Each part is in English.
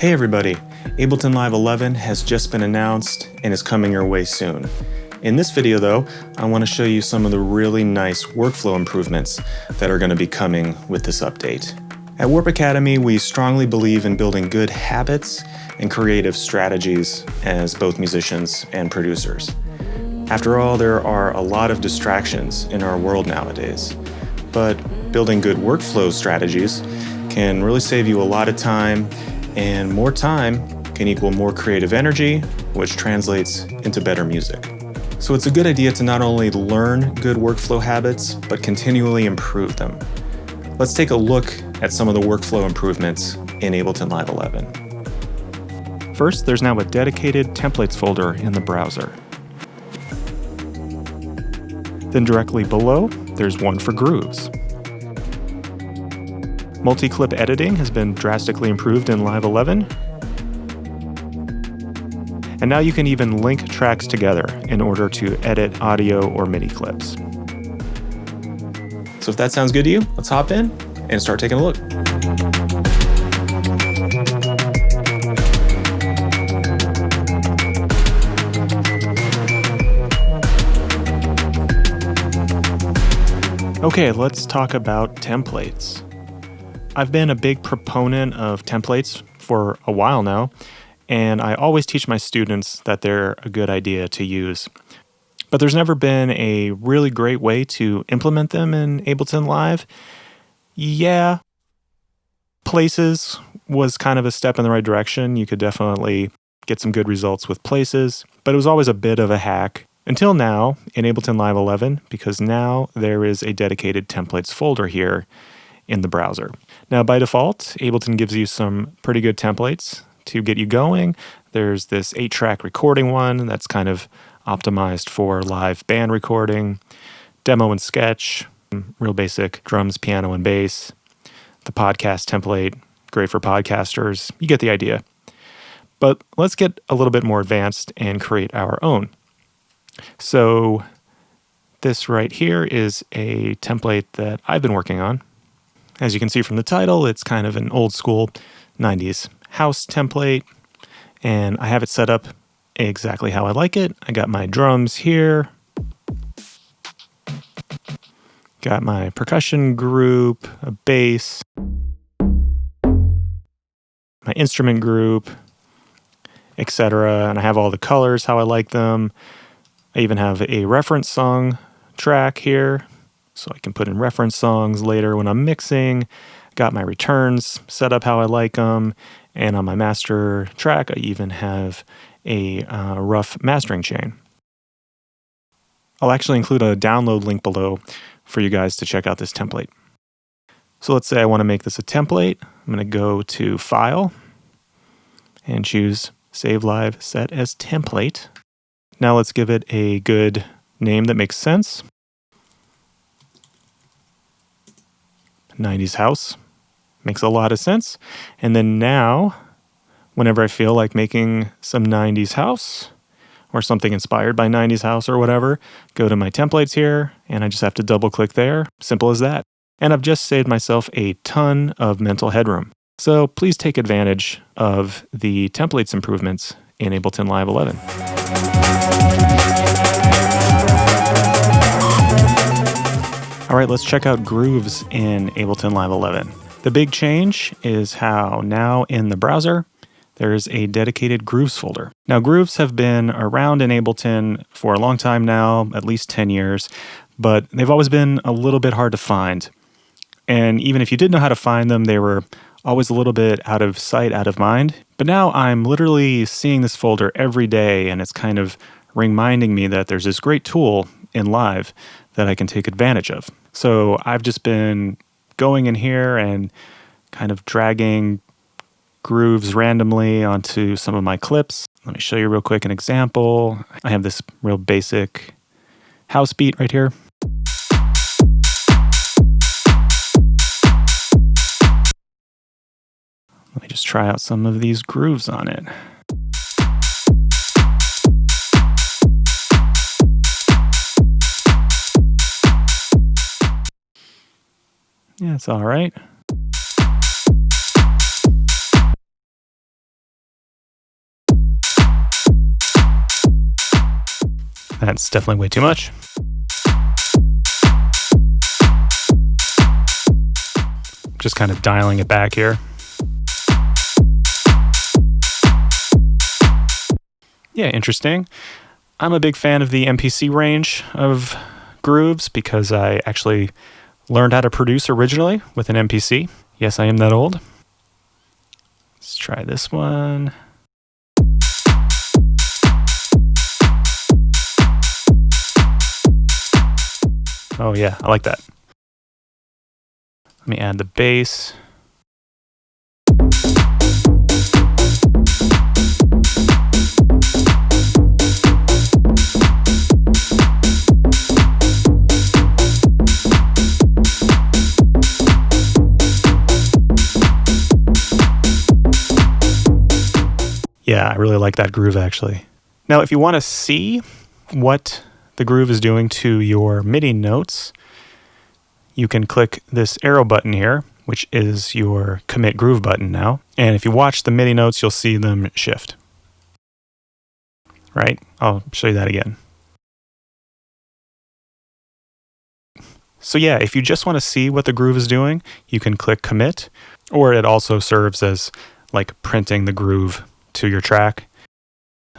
Hey everybody, Ableton Live 11 has just been announced and is coming your way soon. In this video though, I want to show you some of the really nice workflow improvements that are going to be coming with this update. At Warp Academy, we strongly believe in building good habits and creative strategies as both musicians and producers. After all, there are a lot of distractions in our world nowadays, but building good workflow strategies can really save you a lot of time, and more time can equal more creative energy, which translates into better music. So it's a good idea to not only learn good workflow habits, but continually improve them. Let's take a look at some of the workflow improvements in Ableton Live 11. First, there's now a dedicated templates folder in the browser. Then directly below, there's one for grooves. Multiclip editing has been drastically improved in Live 11. And now you can even link tracks together in order to edit audio or MIDI clips. So if that sounds good to you, let's hop in and start taking a look. Okay, let's talk about templates. I've been a big proponent of templates for a while now, and I always teach my students that they're a good idea to use. But there's never been a really great way to implement them in Ableton Live. Yeah, Places was kind of a step in the right direction. You could definitely get some good results with Places, but it was always a bit of a hack. Until now, in Ableton Live 11, because now there is a dedicated templates folder here in the browser. Now, by default, Ableton gives you some pretty good templates to get you going. There's this 8-track recording one that's kind of optimized for live band recording, demo and sketch, real basic drums, piano, and bass. The podcast template, great for podcasters. You get the idea. But let's get a little bit more advanced and create our own. So this right here is a template that I've been working on. As you can see from the title, it's kind of an old school 90s house template, and I have it set up exactly how I like it. I got my drums here, got my percussion group, a bass, my instrument group, etc. And I have all the colors how I like them. I even have a reference song track here, so I can put in reference songs later when I'm mixing. Got my returns set up how I like them. And on my master track, I even have a rough mastering chain. I'll actually include a download link below for you guys to check out this template. So let's say I want to make this a template. I'm going to go to File and choose Save Live Set as Template. Now let's give it a good name that makes sense. 90s house. Makes a lot of sense. And then now, whenever I feel like making some 90s house or something inspired by 90s house or whatever, go to my templates here and I just have to double click there. Simple as that. And I've just saved myself a ton of mental headroom. So please take advantage of the templates improvements in Ableton Live 11. All right, let's check out grooves in Ableton Live 11. The big change is how now in the browser, there's a dedicated grooves folder. Now, grooves have been around in Ableton for a long time now, at least 10 years, but they've always been a little bit hard to find. And even if you did know how to find them, they were always a little bit out of sight, out of mind. But now I'm literally seeing this folder every day, and it's kind of reminding me that there's this great tool in Live that I can take advantage of. So I've just been going in here and kind of dragging grooves randomly onto some of my clips. Let me show you real quick an example. I have this real basic house beat right here. Let me just try out some of these grooves on it. Yeah, it's all right. That's definitely way too much. Just kind of dialing it back here. Yeah, interesting. I'm a big fan of the MPC range of grooves because I actually learned how to produce originally with an MPC. Yes, I am that old. Let's try this one. Oh yeah, I like that. Let me add the bass. Yeah, I really like that groove actually. Now, if you want to see what the groove is doing to your MIDI notes, you can click this arrow button here, which is your commit groove button now. And if you watch the MIDI notes, you'll see them shift. Right? I'll show you that again. So yeah, if you just want to see what the groove is doing, you can click commit, or it also serves as like printing the groove to your track.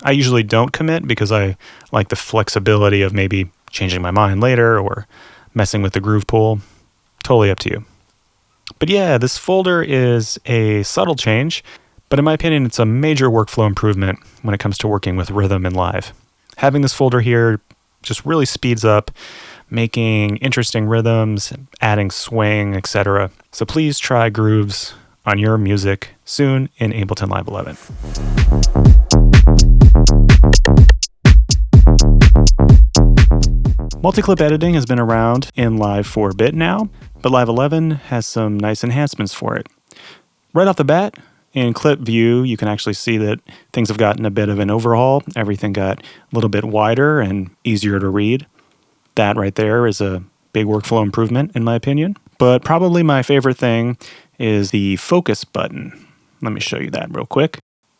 I usually don't commit because I like the flexibility of maybe changing my mind later or messing with the groove pool. Totally up to you. But yeah, this folder is a subtle change, but in my opinion, it's a major workflow improvement when it comes to working with rhythm and live. Having this folder here just really speeds up making interesting rhythms, adding swing, etc. So please try grooves on your music soon in Ableton Live 11. Multiclip editing has been around in Live for a bit now, but Live 11 has some nice enhancements for it. Right off the bat, in clip view, you can actually see that things have gotten a bit of an overhaul. Everything got a little bit wider and easier to read. That right there is a big workflow improvement, in my opinion. But probably my favorite thing is the focus button. Let me show you that real quick.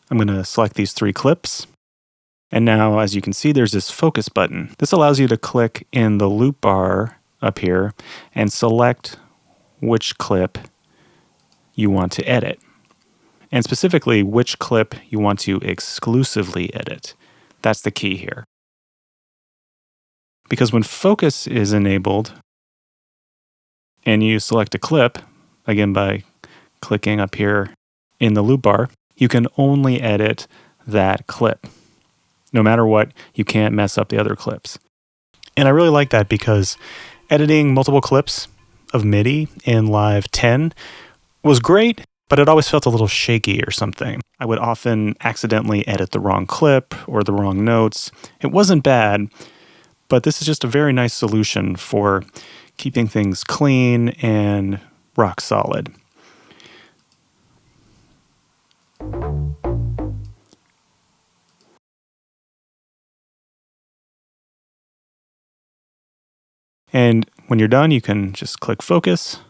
I'm going to select these 3 clips. And now, as you can see, there's this focus button. This allows you to click in the loop bar up here and select which clip you want to edit. And specifically, which clip you want to exclusively edit. That's the key here. Because when focus is enabled and you select a clip, again by clicking up here in the loop bar, you can only edit that clip. No matter what, you can't mess up the other clips. And I really like that because editing multiple clips of MIDI in Live 10 was great, but it always felt a little shaky or something. I would often accidentally edit the wrong clip or the wrong notes. It wasn't bad, but this is just a very nice solution for keeping things clean and rock solid. And when you're done, you can just click focus,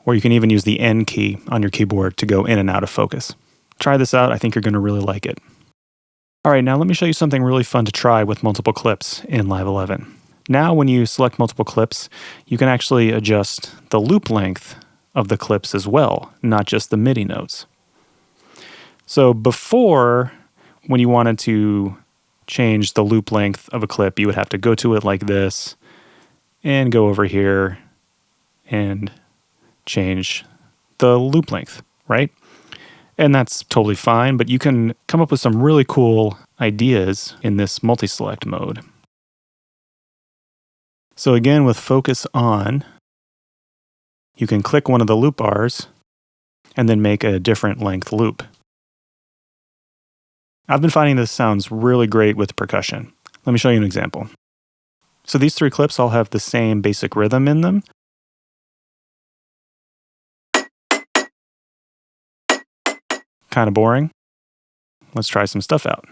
or you can even use the N key on your keyboard to go in and out of focus. Try this out. I think you're going to really like it. All right, now let me show you something really fun to try with multiple clips in Live 11. Now, when you select multiple clips, you can actually adjust the loop length of the clips as well, not just the MIDI notes. So before, when you wanted to change the loop length of a clip, you would have to go to it like this and go over here and change the loop length, right? And that's totally fine, but you can come up with some really cool ideas in this multi-select mode. So again, with focus on, you can click one of the loop bars and then make a different length loop. I've been finding this sounds really great with percussion. Let me show you an example. So these 3 clips all have the same basic rhythm in them. Kind of boring. Let's try some stuff out.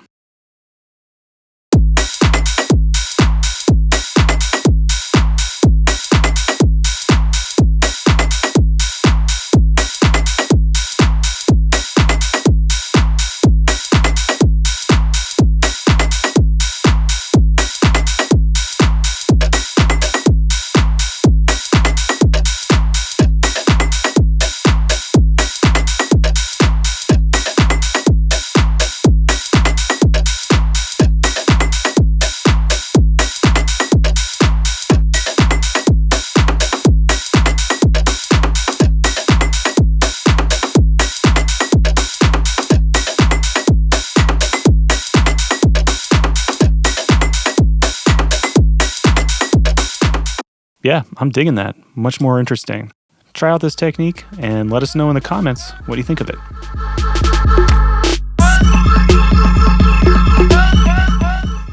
Yeah, I'm digging that. Much more interesting. Try out this technique and let us know in the comments what you think of it.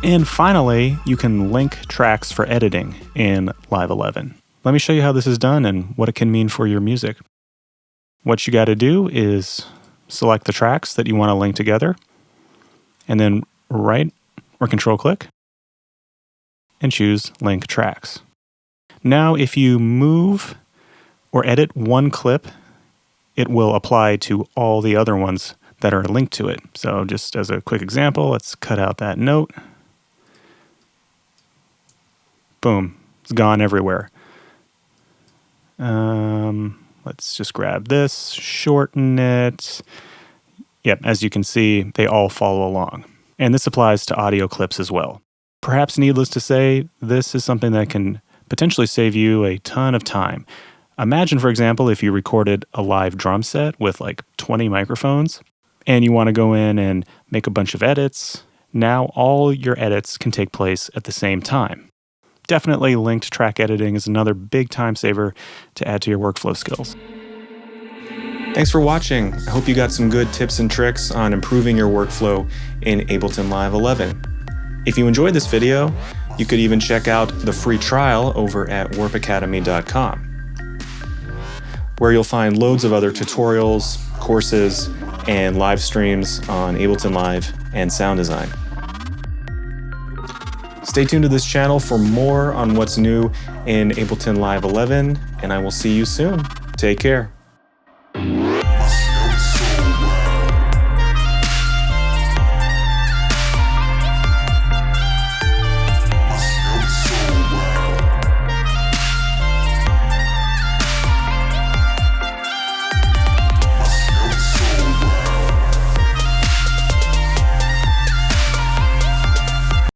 And finally, you can link tracks for editing in Live 11. Let me show you how this is done and what it can mean for your music. What you got to do is select the tracks that you want to link together, and then right or control click and choose Link Tracks. Now, if you move or edit one clip, it will apply to all the other ones that are linked to it. So just as a quick example, let's cut out that note. Boom, it's gone everywhere. Let's just grab this, shorten it. Yep, as you can see, they all follow along. And this applies to audio clips as well. Perhaps needless to say, this is something that can potentially save you a ton of time. Imagine, for example, if you recorded a live drum set with like 20 microphones and you want to go in and make a bunch of edits. Now all your edits can take place at the same time. Definitely linked track editing is another big time saver to add to your workflow skills. Thanks for watching. I hope you got some good tips and tricks on improving your workflow in Ableton Live 11. If you enjoyed this video, you could even check out the free trial over at warpacademy.com, where you'll find loads of other tutorials, courses, and live streams on Ableton Live and sound design. Stay tuned to this channel for more on what's new in Ableton Live 11, and I will see you soon. Take care.